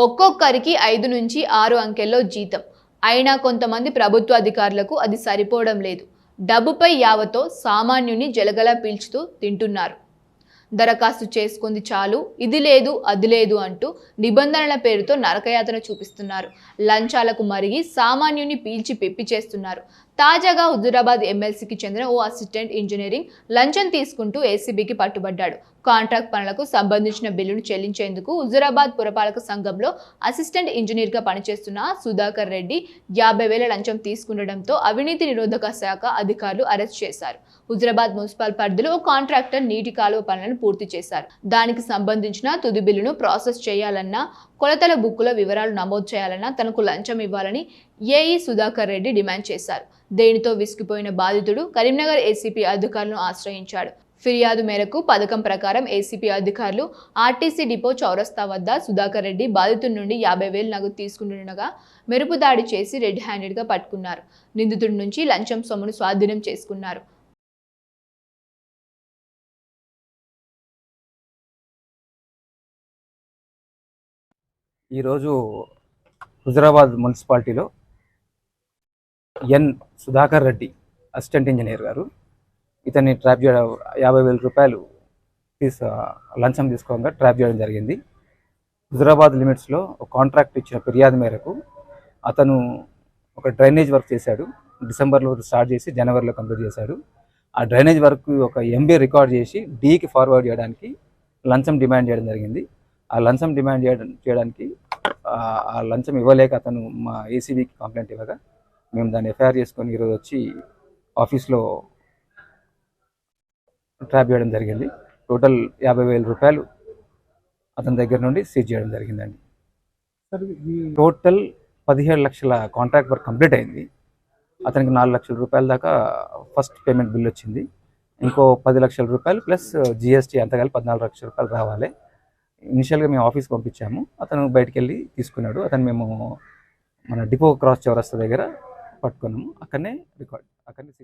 ఒక్కొక్కరికి 5 నుంచి 6 అంకెల్లో జీతం. అయినా కొంతమంది ప్రభుత్వ అధికారులకు అది సరిపోవడం లేదు. డబ్బుపై యావతో సామాన్యుని జలగలా పీల్చుతూ తింటున్నారు. దరఖాస్తు చేసుకుంది చాలు, ఇది లేదు అది లేదు అంటూ నిబంధనల పేరుతో నరకయాతన చూపిస్తున్నారు. లంచాలకు మరిగి సామాన్యుని పీల్చి పెప్పి చేస్తున్నారు. తాజాగా హుజూరాబాద్ ఎమ్మెల్సీకి చెందిన ఓ అసిస్టెంట్ ఇంజనీరింగ్ లంచం తీసుకుంటూ ఏసీబీకి పట్టుబడ్డాడు. కాంట్రాక్ట్ పనులకు సంబంధించిన బిల్లును చెల్లించేందుకు హుజూరాబాద్ పురపాలక సంఘంలో అసిస్టెంట్ ఇంజనీర్గా పనిచేస్తున్న సుధాకర్ రెడ్డి 50,000 లంచం తీసుకుండడంతో అవినీతి నిరోధక శాఖ అధికారులు అరెస్ట్ చేశారు. హుజూరాబాద్ మున్సిపల్ పరిధిలో ఓ కాంట్రాక్టర్ నీటి కాలువ పనులను పూర్తి చేశారు. దానికి సంబంధించిన తుది బిల్లును ప్రాసెస్ చేయాలన్నా, కొలతల బుక్కులో వివరాలు నమోదు చేయాలన్నా తనకు లంచం ఇవ్వాలని ఏఈ సుధాకర్ రెడ్డి డిమాండ్ చేశారు. దేనితో విసిగిపోయిన బాధితుడు కరీంనగర్ ఏసీపీ అధికారులను ఆశ్రయించాడు. ఫిర్యాదు మేరకు పథకం ప్రకారం ఏసీపీ అధికారులు ఆర్టీసీ డిపో చౌరస్తా వద్ద సుధాకర్ రెడ్డి బాధితుడి నుండి 50,000 నగదు తీసుకుంటుండగా మెరుపు దాడి చేసి రెడ్ హ్యాండెడ్గా పట్టుకున్నారు. నిందితుడి నుంచి లంచం సొమ్మును స్వాధీనం చేసుకున్నారు. ఈరోజు హుజూరాబాద్ మున్సిపాలిటీలో సుధాకర్ రెడ్డి అసిస్టెంట్ ఇంజనీర్ గారు ఇతన్ని ట్రాప్ చేయడం 50,000 రూపాయలు లంచం తీసుకోగా ట్రాప్ చేయడం జరిగింది. హుజూరాబాద్ లిమిట్స్లో ఒక కాంట్రాక్ట్ ఇచ్చిన ఫిర్యాదు మేరకు అతను ఒక డ్రైనేజ్ వర్క్ చేశాడు. డిసెంబర్లో స్టార్ట్ చేసి జనవరిలో కంప్లీట్ చేశాడు. ఆ డ్రైనేజ్ వర్క్ ఒక ఎంబీ రికార్డ్ చేసి డీకి ఫార్వర్డ్ చేయడానికి లంచం డిమాండ్ చేయడం జరిగింది. ఆ లంచం డిమాండ్ చేయడానికి ఆ లంచం ఇవ్వలేక అతను మా ఏసీబీకి కంప్లైంట్ ఇవ్వగా మేము దాన్ని ఎఫ్ఐఆర్ చేసుకొని ఈరోజు వచ్చి ఆఫీస్లో ట్రాప్ చేయడం జరిగింది. టోటల్ 50,000 రూపాయలు అతని దగ్గర నుండి సీజ్ చేయడం జరిగిందండి. టోటల్ 17 లక్షల కాంట్రాక్ట్ వర్క్ కంప్లీట్ అయింది. అతనికి 4 లక్షల రూపాయల దాకా ఫస్ట్ పేమెంట్ బిల్ వచ్చింది. ఇంకో 10 లక్షల రూపాయలు ప్లస్ జిఎస్టీ అంతా కలిపి 14 లక్షల రూపాయలు రావాలి. ఇనిషియల్గా మేము ఆఫీస్కి పంపించాము. అతను బయటికి వెళ్ళి తీసుకున్నాడు. అతను మేము మన డిపో క్రాస్ చౌరస్తా దగ్గర పట్టుకున్నాము. అక్కడనే